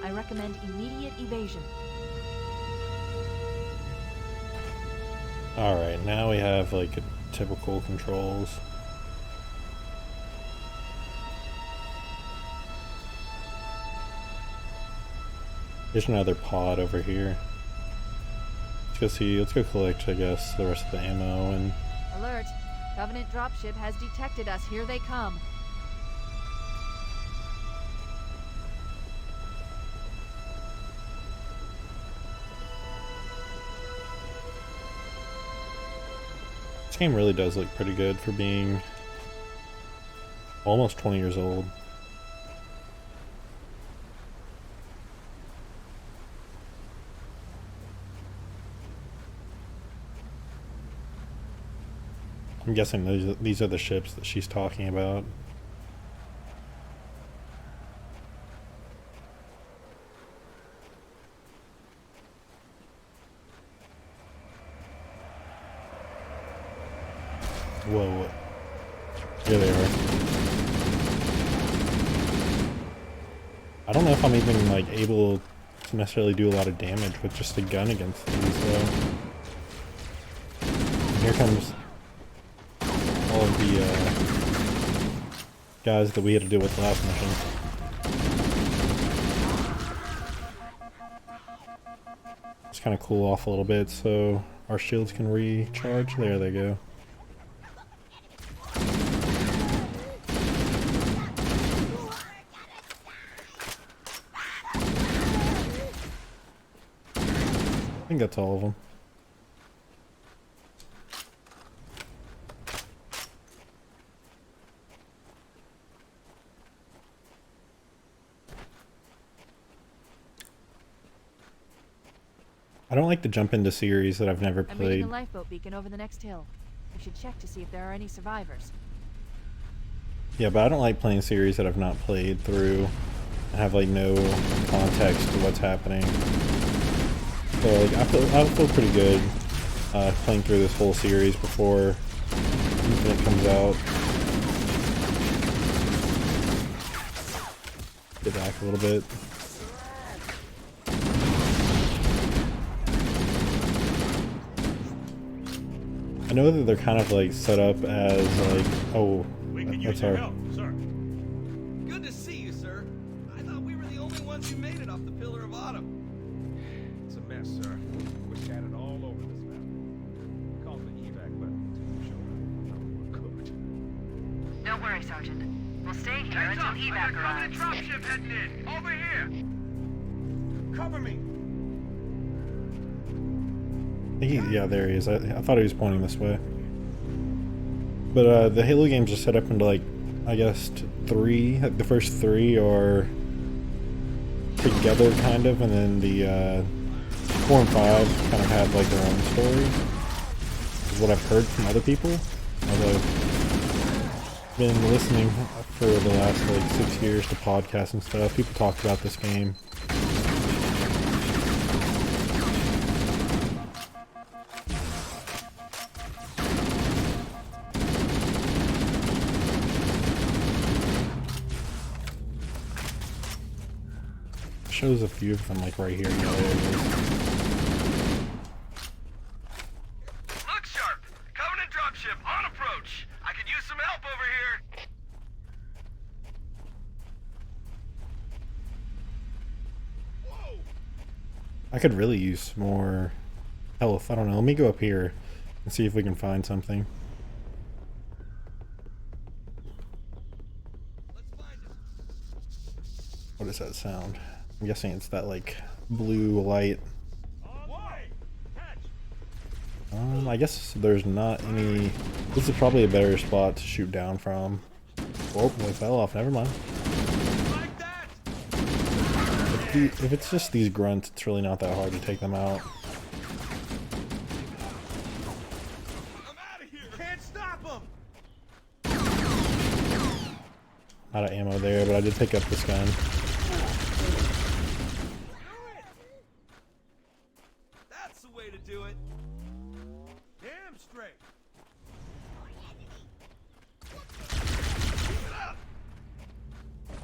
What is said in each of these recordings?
I recommend immediate evasion. Alright, now we have like typical controls. There's another pod over here. Let's go collect, I guess, the rest of the ammo and... Alert! Covenant dropship has detected us. Here they come. This game really does look pretty good for being almost 20 years old. I'm guessing these are the ships that she's talking about. Whoa. Here they are. I don't know if I'm even like able to necessarily do a lot of damage with just a gun against these though. And here comes all of the guys that we had to deal with last mission. Let's kind of cool off a little bit so our shields can recharge. There they go. I think that's all of them. I don't like to jump into series that I've never I'm played. reading a lifeboat beacon over the next hill. We should check to see if there are any survivors. Yeah, but I don't like playing series that I've not played through and have like no context to what's happening. So like I feel pretty good playing through this whole series before Infinite comes out. Get back a little bit. I know that they're kind of like set up as like, oh, that's our... help, sir. Good to see you, sir. I thought we were the only ones who made it off the Pillar of Autumn. It's a mess, sir. We're scattered all over this map. Called the evac, but we're cooked. Don't worry, Sergeant. We'll stay here until evac arrives. Dropship heading in. Over here. Cover me. Yeah, there he is. I thought he was pointing this way. But the Halo games are set up into like, I guess, three. The first three are together, kind of, and then the 4 and 5 kind of have like their own story. Is what I've heard from other people. Although I've been listening for the last like 6 years to podcasts and stuff. People talk about this game. Shows a few of them like right here. Yeah, there it is. Look sharp. Covenant dropship on approach. I could use some help over here. Whoa. I could really use more health. I don't know. Let me go up here and see if we can find something. Let's find it. What does that sound? I'm guessing it's that like blue light. I guess there's not any. This is probably a better spot to shoot down from. Oh, we fell off. Never mind. Like that. If it's just these grunts, it's really not that hard to take them out. I'm out of here. Can't stop them. Out of ammo there, but I did pick up this gun. That's the way to do it. Damn straight. Keep it up.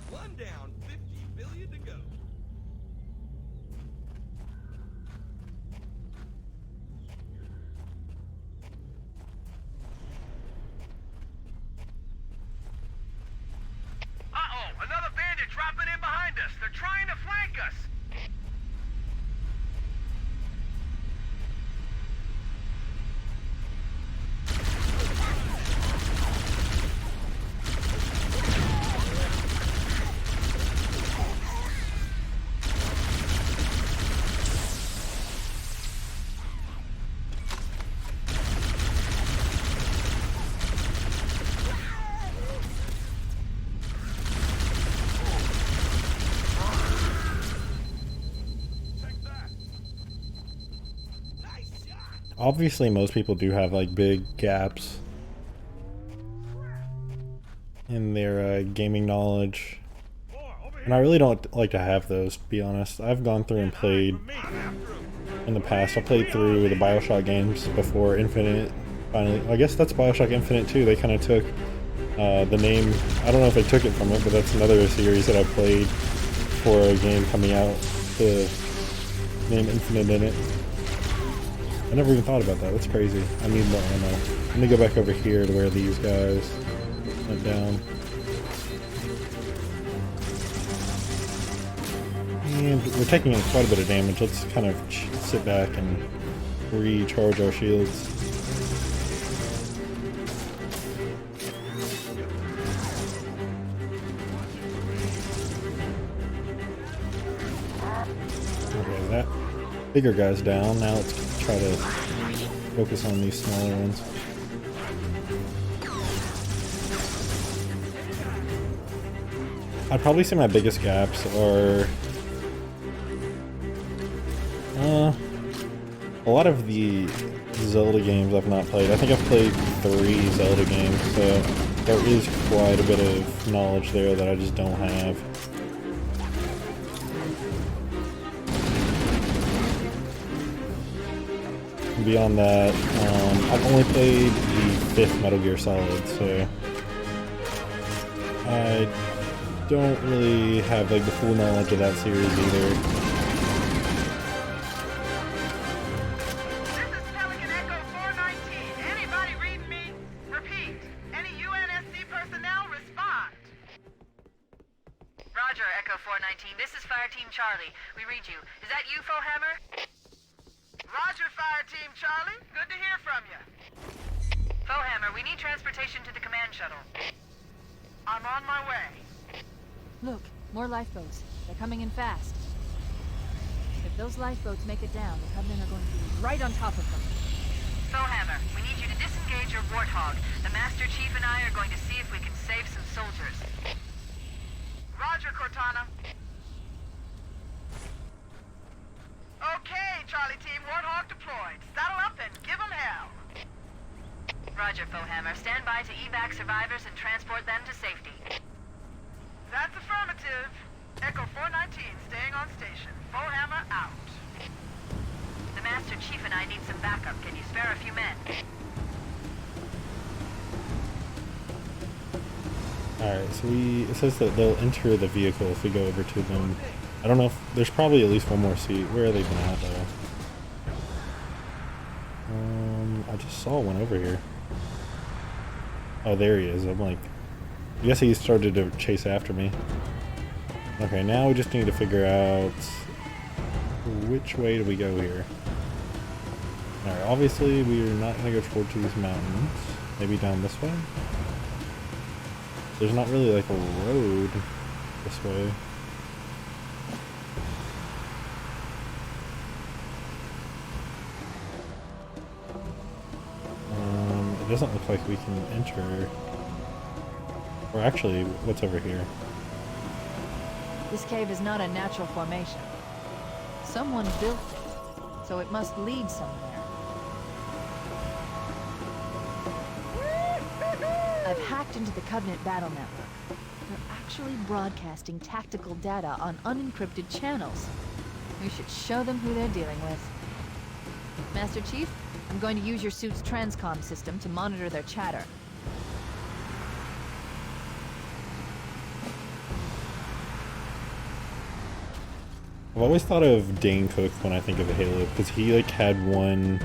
One down, 50 billion to go. obviously most people do have like big gaps in their gaming knowledge, and I really don't like to have those, to be honest. I've gone through and played in the past. I played through the BioShock games before Infinite finally. I guess that's BioShock Infinite too. They kind of took the name. I don't know if they took it from it, but that's another series that I played for a game coming out. The name Infinite in it. I never even thought about that. That's crazy. I need more ammo. Let me go back over here to where these guys went down. And we're taking quite a bit of damage. Let's kind of sit back and recharge our shields. Okay, that bigger guy's down. Now let's try to focus on these smaller ones. I'd probably say my biggest gaps are a lot of the Zelda games I've not played. I think I've played 3 Zelda games, so there is quite a bit of knowledge there that I just don't have. Beyond that, I've only played the 5th Metal Gear Solid, so I don't really have like the full knowledge of that series either. This is Pelican Echo 419. Anybody reading me? Repeat. Any UNSC personnel respond. Roger, Echo 419. This is Fire Team Charlie. We read you. Is that you, Fohammer? Roger, Fire Team Charlie. Good to hear from you. Fohammer, we need transportation to the command shuttle. I'm on my way. Look, more lifeboats. They're coming in fast. If those lifeboats make it down, the Covenant are going to be right on top of them. Fohammer, we need you to disengage your Warthog. The Master Chief and I are going to see if we can save some soldiers. Roger, Cortana. Okay, Charlie Team, Warthog deployed. Saddle up and give them hell. Roger, Fohammer. Stand by to evac survivors and transport them to safety. That's affirmative. Echo 419 staying on station. Fohammer out. The Master Chief and I need some backup. Can you spare a few men? Alright, so it says that they'll enter the vehicle if we go over to them. I don't know if there's probably at least one more seat. Where are they been at though? I just saw one over here. Oh, there he is. I'm like, I guess he started to chase after me. Okay, now we just need to figure out which way do we go here. Alright, obviously we are not going to go towards these mountains. Maybe down this way? There's not really like a road this way. It doesn't look like we can enter. Or actually, what's over here? This cave is not a natural formation. Someone built it, so it must lead somewhere. I've hacked into the Covenant battle network. They're actually broadcasting tactical data on unencrypted channels. We should show them who they're dealing with. Master Chief, I'm going to use your suit's transcom system to monitor their chatter. I've always thought of Dane Cook when I think of Halo, because he like had one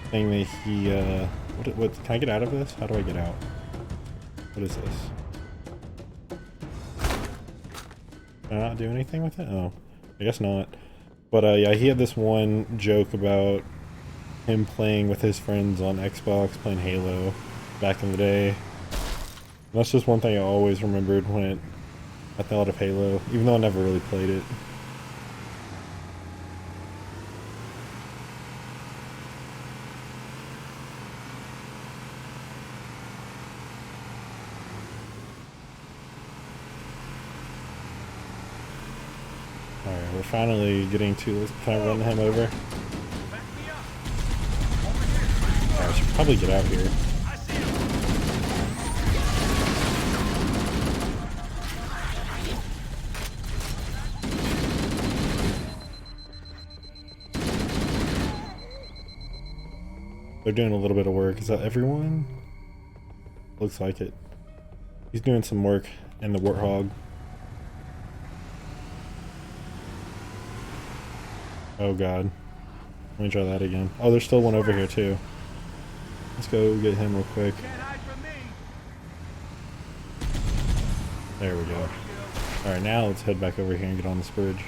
thing that he what can I get out of this? How do I get out? What is this? Can I not do anything with it? Oh, I guess not. But yeah, he had this one joke about him playing with his friends on Xbox, playing Halo back in the day. And that's just one thing I always remembered when I thought of Halo, even though I never really played it. Alright, we're finally getting to... Can I run him over? I should probably get out here. I see him. They're doing a little bit of work. Is that everyone? Looks like it. He's doing some work in the Warthog. Oh god. Let me try that again. Oh, there's still one over here too. Let's go get him real quick. Can't hide from me. There we go. Alright, now let's head back over here and get on this bridge.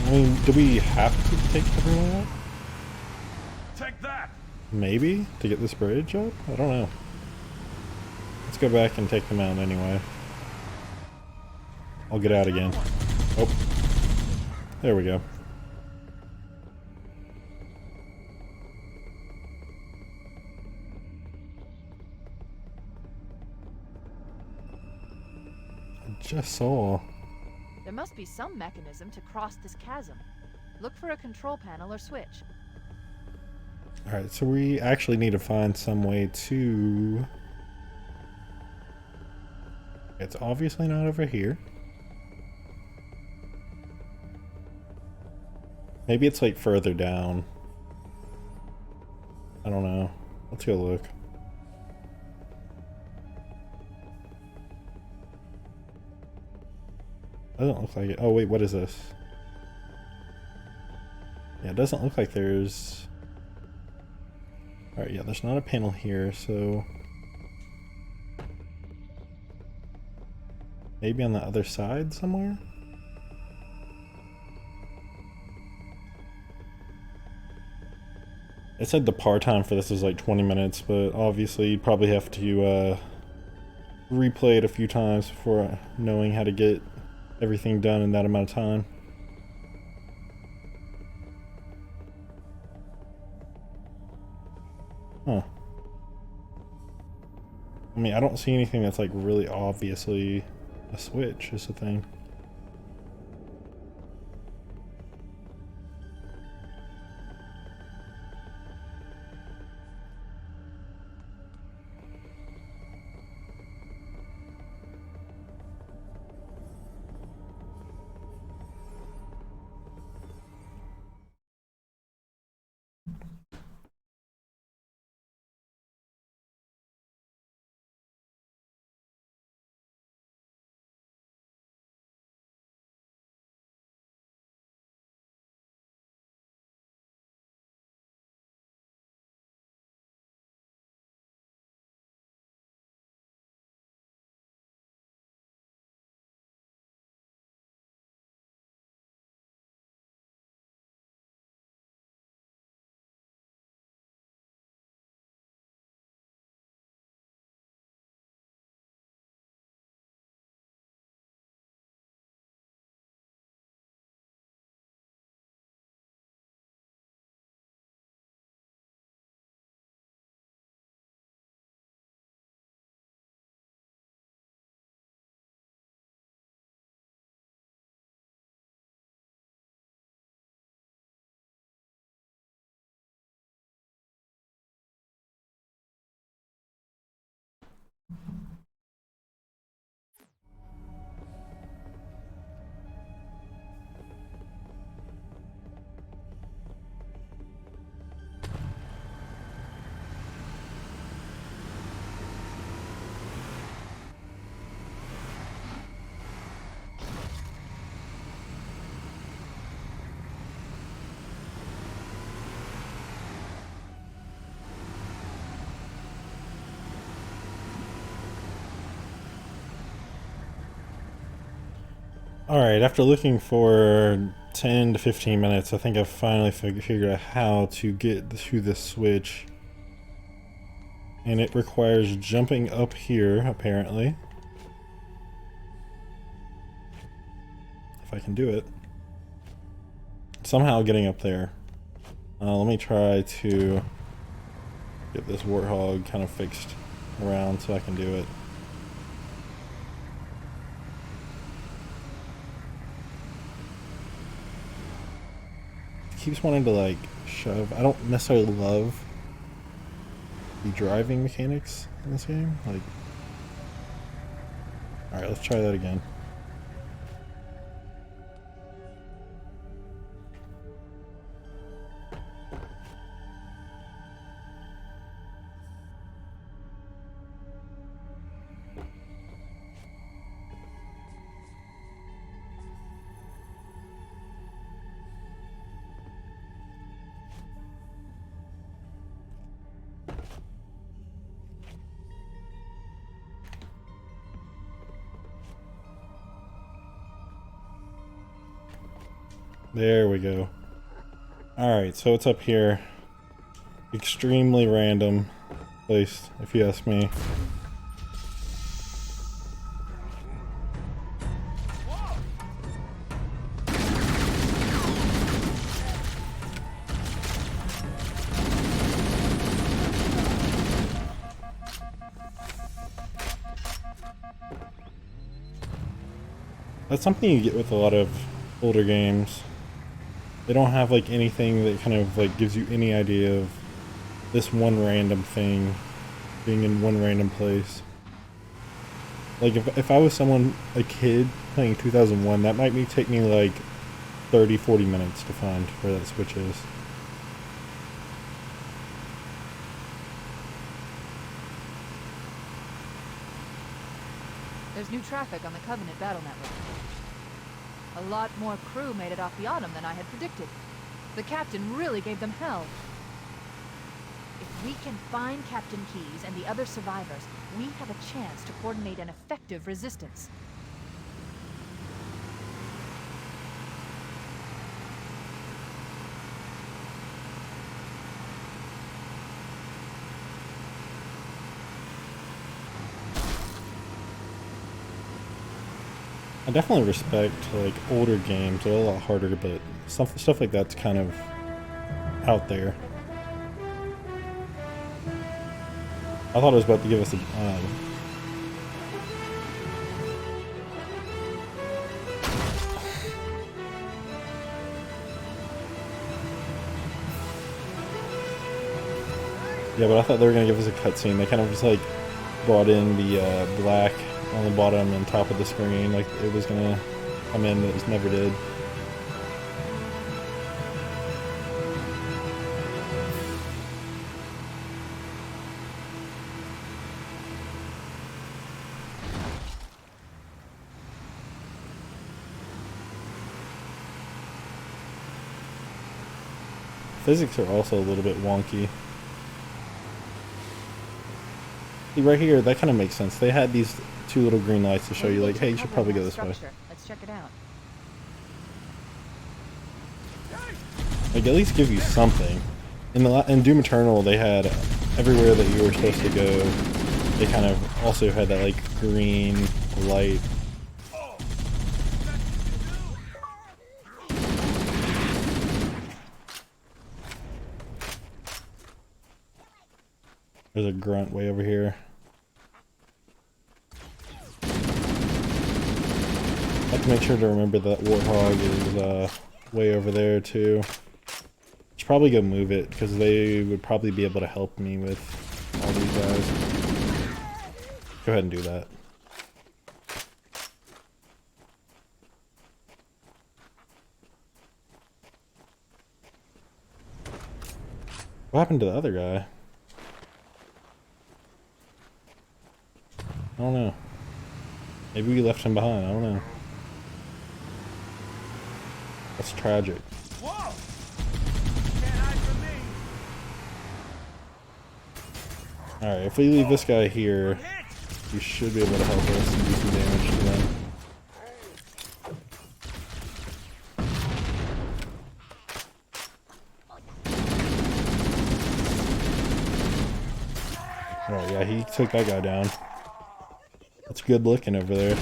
I mean, do we have to take everyone out? Take that. Maybe? To get this bridge up? I don't know. Let's go back and take them out anyway. I'll get out again. Oh. There we go. I just saw. There must be some mechanism to cross this chasm. Look for a control panel or switch. Alright, so we actually need to find some way to... It's obviously not over here. Maybe it's like further down. I don't know. Let's go look. Doesn't look like it. Oh wait, what is this? Yeah, it doesn't look like there's... Alright, yeah, there's not a panel here, so... Maybe on the other side somewhere? It said the par time for this is like 20 minutes, but obviously you'd probably have to replay it a few times before knowing how to get everything done in that amount of time. Huh. I mean, I don't see anything that's like really obviously a switch is the thing. Alright, after looking for 10 to 15 minutes, I think I finally figured out how to get to the switch. And it requires jumping up here, apparently. If I can do it. Somehow getting up there. Let me try to get this warthog kind of fixed around so I can do it. keeps wanting to like shove. I don't necessarily love the driving mechanics in this game. Like, all right, let's try that again. There we go. Alright, so it's up here. Extremely random place, if you ask me. That's something you get with a lot of older games. They don't have like anything that kind of like gives you any idea of this one random thing being in one random place. Like if I was a kid playing 2001, that might take me like 30-40 minutes to find where that switch is. There's new traffic on the Covenant battle network. A lot more crew made it off the Autumn than I had predicted. The captain really gave them hell. If we can find Captain Keyes and the other survivors, we have a chance to coordinate an effective resistance. I definitely respect like older games. They're a lot harder, but stuff like that's kind of out there. I thought it was about to give us a yeah, but I thought they were gonna give us a cutscene. They kind of just like brought in the black on the bottom and top of the screen, like it was gonna come in, but it just never did. Physics are also a little bit wonky. See, right here, that kind of makes sense. They had these two little green lights to show you, like, hey, you should probably go this way. Let's check it out. Like, at least give you something. In Doom Eternal, they had everywhere that you were supposed to go. They kind of also had that, like, green light. There's a grunt way over here. I have to make sure to remember that Warthog is way over there too. Should probably go move it because they would probably be able to help me with all these guys. Go ahead and do that. What happened to the other guy? I don't know. Maybe we left him behind. I don't know. That's tragic. Whoa! Can't hide from me. Alright, if we leave this guy here, you should be able to help us and do some damage to them. Alright, yeah, he took that guy down. That's good looking over there.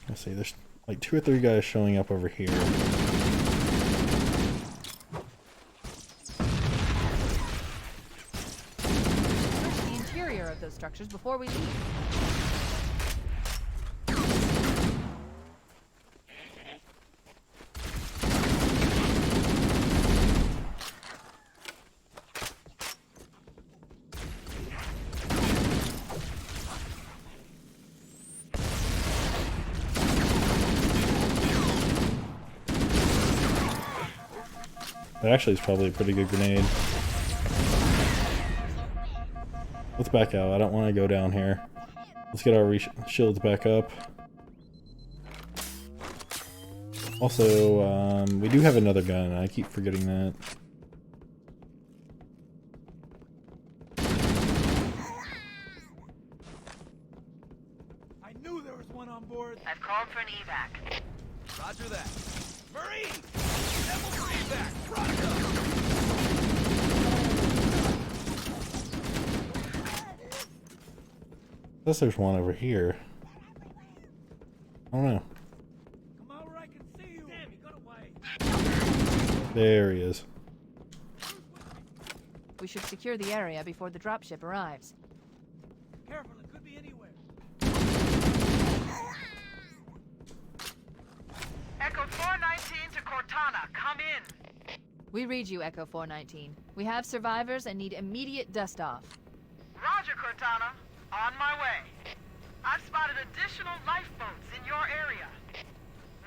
Let's see, there's like 2 or 3 guys showing up over here. those structures before we leave. That actually is probably a pretty good grenade. Let's back out. I don't want to go down here. Let's get our shields back up. Also, we do have another gun. I keep forgetting that. I knew there was one on board. I've called for an evac. Roger that. Marine! Devil for evac! Roger! Unless there's one over here. I don't know. Come out where I can see you. Damn, you got away. There he is. We should secure the area before the dropship arrives. Careful, it could be anywhere. Echo 419 to Cortana, come in. We read you, Echo 419. We have survivors and need immediate dust-off. Roger, Cortana. On my way. I've spotted additional lifeboats in your area.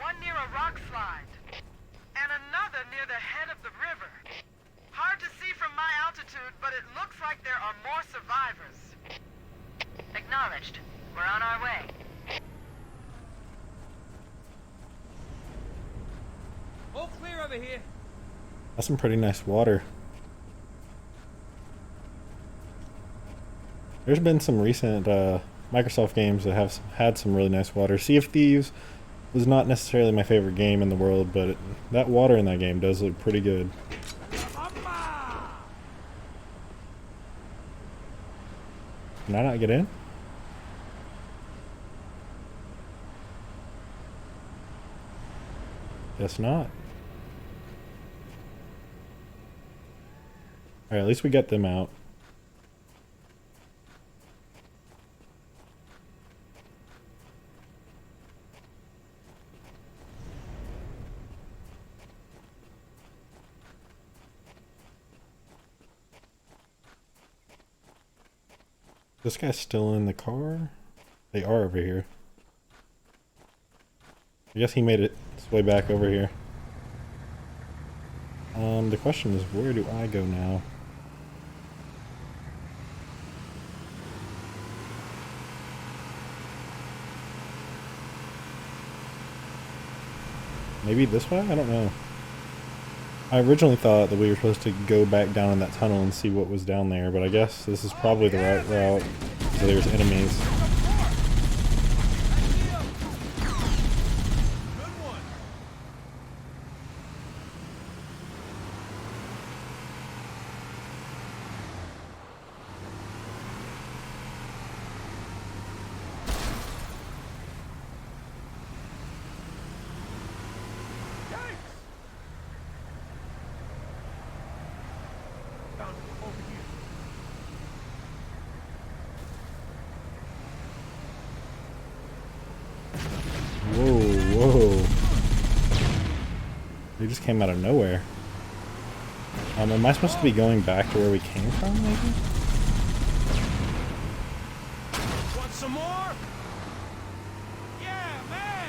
One near a rock slide, and another near the head of the river. Hard to see from my altitude, but it looks like there are more survivors. Acknowledged. We're on our way. All clear over here. That's some pretty nice water. There's been some recent Microsoft games that have had some really nice water. Sea of Thieves was not necessarily my favorite game in the world, but that water in that game does look pretty good. Can I not get in? Guess not. Alright, at least we got them out. This guy's still in the car? They are over here. I guess he made it his way back over here. The question is, where do I go now? Maybe this way? I don't know. I originally thought that we were supposed to go back down in that tunnel and see what was down there, but I guess this is probably the right route. So there's enemies. Whoa. They just came out of nowhere. Am I supposed to be going back to where we came from, maybe? Want some more? Yeah, man!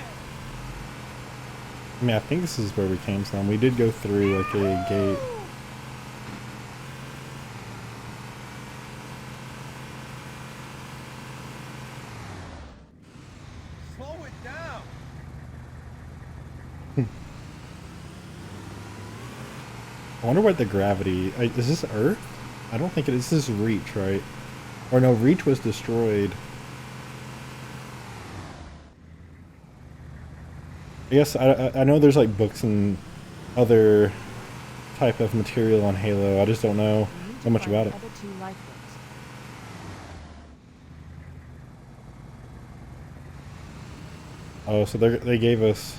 I mean, I think this is where we came from. We did go through, like, a gate. Slow it down. I wonder what the gravity... is this Earth? I don't think it is. This is Reach, right? Or no, Reach was destroyed. I guess I know there's like books and other type of material on Halo. I just don't know so much about it. Oh, so they gave us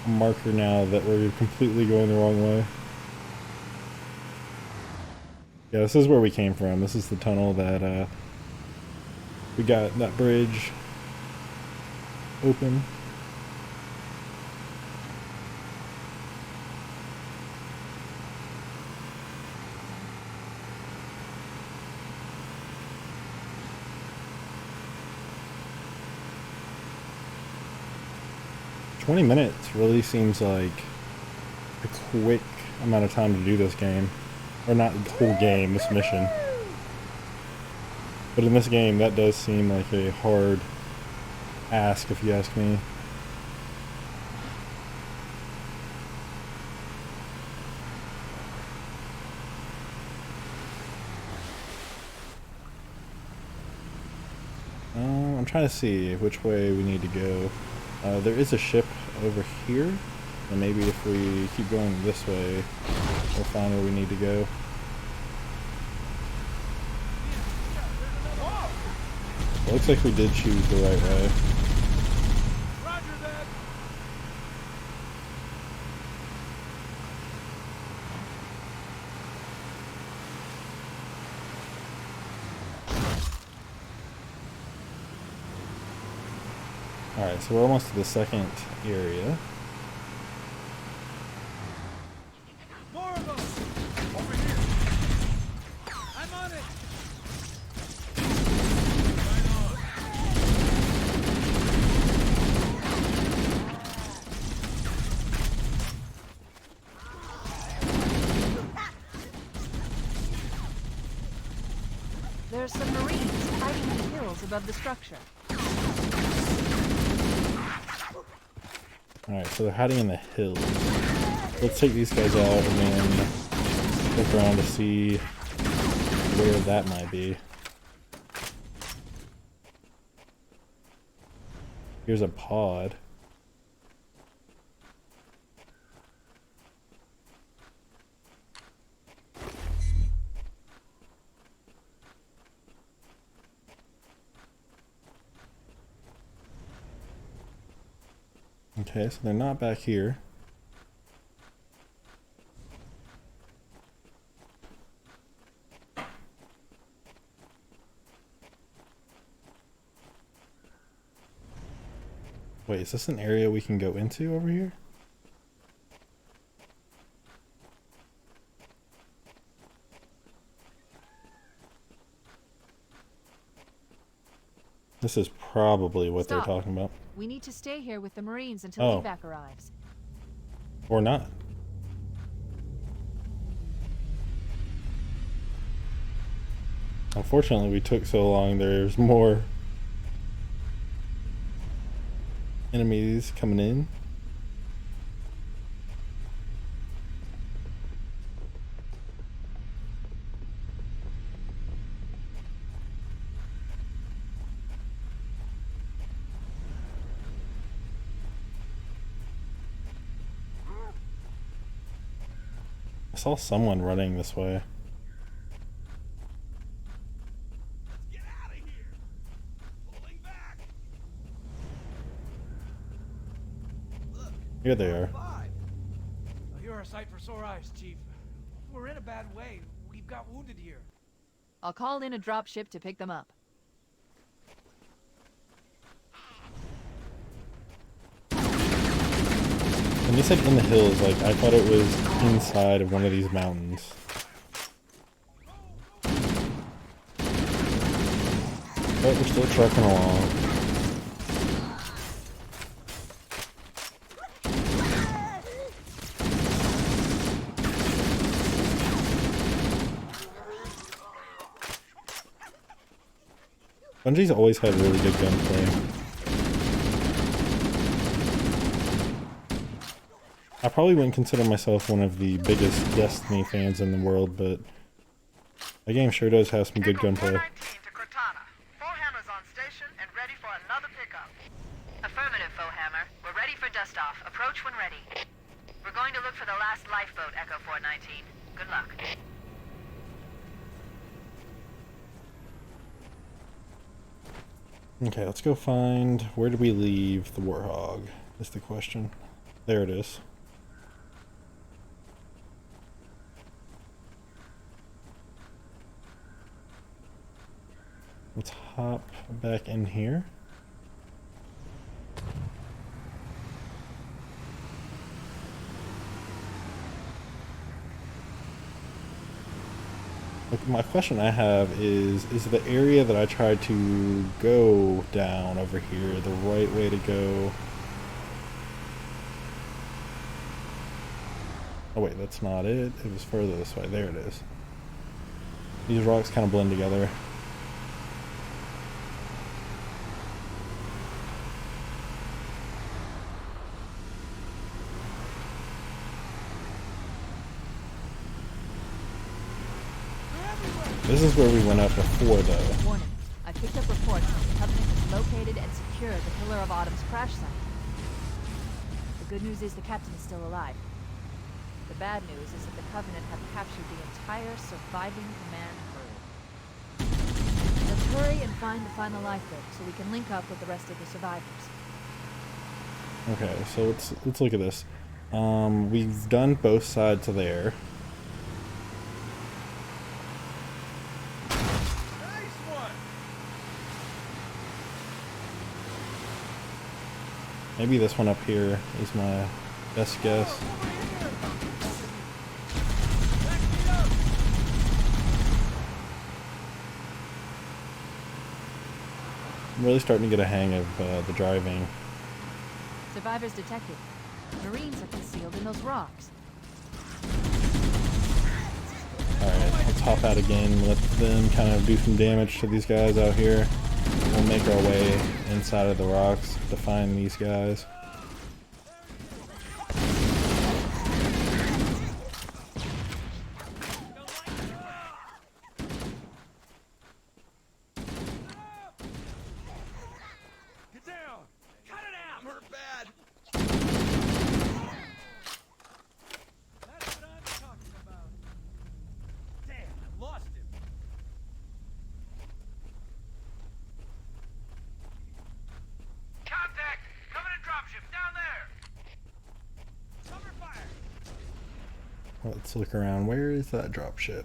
a marker now that we're completely going the wrong way. Yeah, this is where we came from. This is the tunnel that we got that bridge open. $20 really seems like a quick amount of time to do this game. Or not the whole game, this mission. But in this game, that does seem like a hard ask, if you ask me. I'm trying to see which way we need to go. There is a ship over here, and maybe if we keep going this way, we'll find where we need to go. It looks like we did choose the right way. Roger that. Alright, so we're almost to the second area. More of them! Over here! I'm on it! Right on. There are some Marines hiding in the hills above the structure. Alright, so they're hiding in the hills. Let's take these guys out and then look around to see where that might be. Here's a pod. Okay, so they're not back here. Wait, is this an area we can go into over here? This is probably what Stop. they're talking about. We need to stay here with the Marines until Oh. evac arrives. Or not. Unfortunately, we took so long. There's more enemies coming in. I saw someone running this way. Get out of here! Pulling back! Look, Here they are. five. You're a sight for sore eyes, Chief. We're in a bad way. We've got wounded here. I'll call in a dropship to pick them up. When you said in the hills, like, I thought it was inside of one of these mountains. But we're still trucking along. Bungie's always had really good gunplay. I probably wouldn't consider myself one of the biggest Destiny fans in the world, but the game sure does have some good Echo gunplay. 419 to Cortana. Foehammer's on station and ready for another pickup. Affirmative, Foehammer. We're ready for dust-off. Approach when ready. We're going to look for the last lifeboat, Echo 419. Good luck. Okay, let's go find, where did we leave the Warthog, is the question. There it is. Let's hop back in here. Like, my question I have is the area that I tried to go down over here the right way to go? Oh wait, that's not it. It was further this way. There it is. These rocks kind of blend together. This is where we went up before, though. Warning. I picked up reports that the Covenant has located and secured the Pillar of Autumn's crash site. The good news is the captain is still alive. The bad news is that the Covenant have captured the entire surviving command crew. Let's hurry and find the final lifeboat so we can link up with the rest of the survivors. Okay, so let's look at this. We've done both sides of there. Nice one. Maybe this one up here is my best guess. I'm really starting to get a hang of the driving. Survivors detected. Marines are concealed in those rocks. Alright, let's hop out again, let them kind of do some damage to these guys out here. We'll make our way inside of the rocks to find these guys. Get down. Cut it out. I'm hurt bad. That's what I'm talking about. Damn, I lost him. Contact! Coming in dropship down there. Cover fire. Let's look around. Where is that dropship?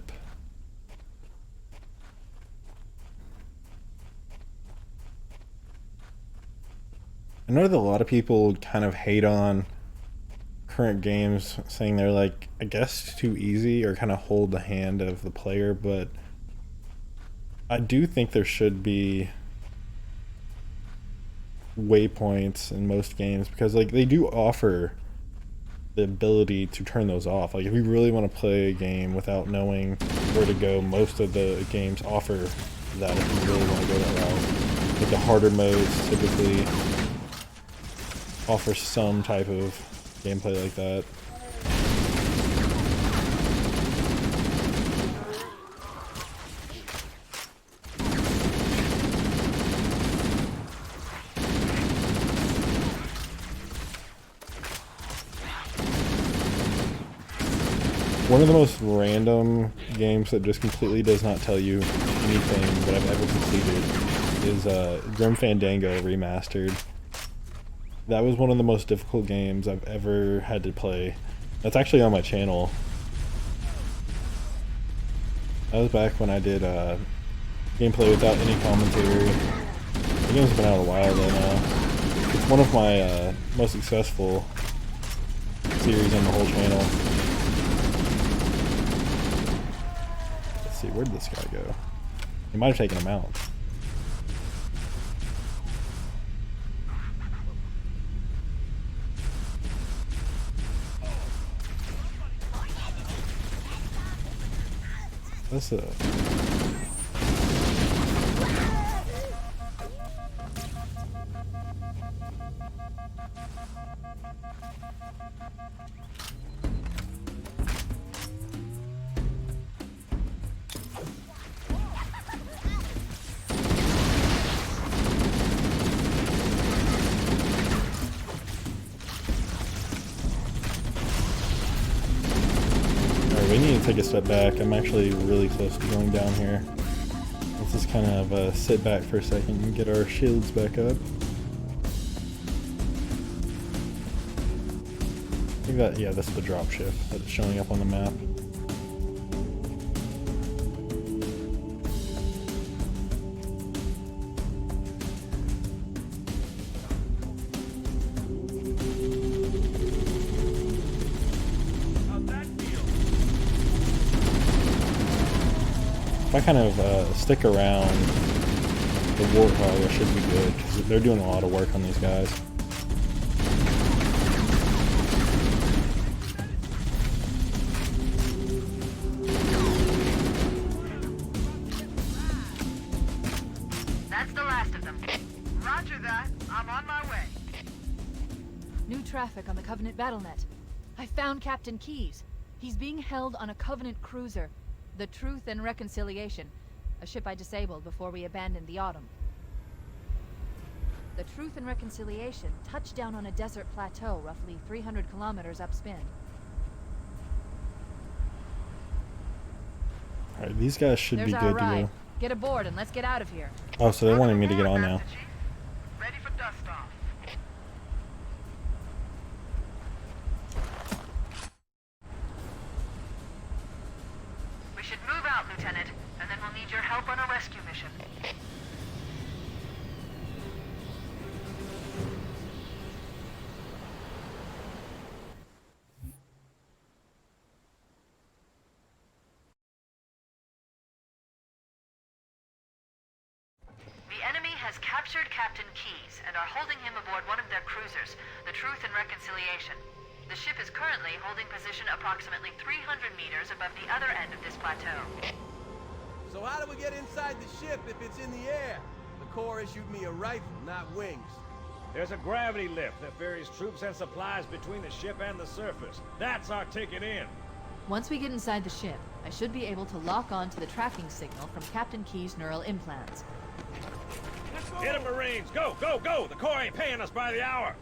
I know that a lot of people kind of hate on current games, saying they're like, I guess, too easy or kind of hold the hand of the player, but I do think there should be waypoints in most games because like they do offer the ability to turn those off. Like if you really want to play a game without knowing where to go, most of the games offer that if you really want to go that route. Like the harder modes typically offer some type of gameplay like that. One of the most random games that just completely does not tell you anything that I've ever completed is Grim Fandango Remastered. That was one of the most difficult games I've ever had to play. That's actually on my channel. That was back when I did gameplay without any commentary. The game's been out a while though now. It's one of my most successful series on the whole channel. Let's see, where did this guy go? He might have taken him out. What's up? We need to take a step back. I'm actually really close to going down here. Let's just kind of sit back for a second and get our shields back up. I think that, yeah, that's the dropship that's showing up on the map. If I kind of stick around the Warthog, I should be good, because they're doing a lot of work on these guys. That's the last of them. Roger that. I'm on my way. New traffic on the Covenant BattleNet. I found Captain Keyes. He's being held on a Covenant cruiser, the Truth and Reconciliation, a ship I disabled before we abandoned the Autumn. The Truth and Reconciliation touched down on a desert plateau roughly 300 kilometers upspin. Alright, these guys should There's be our good to ride. go. Get aboard and let's get out of here. Oh, so they wanted me to get on now. Master Chief. Ready for dust off. We should move out, Lieutenant, and then we'll need your help on a rescue mission. The enemy has captured Captain Keyes and are holding him aboard one of their cruisers, the Truth and Reconciliation. The ship is currently holding position approximately 300 meters above the other end of this plateau. So how do we get inside the ship if it's in the air? The Corps issued me a rifle, not wings. There's a gravity lift that ferries troops and supplies between the ship and the surface. That's our ticket in. Once we get inside the ship, I should be able to lock on to the tracking signal from Captain Keyes' neural implants. Get 'em, Marines! Go, go, go! The Corps ain't paying us by the hour!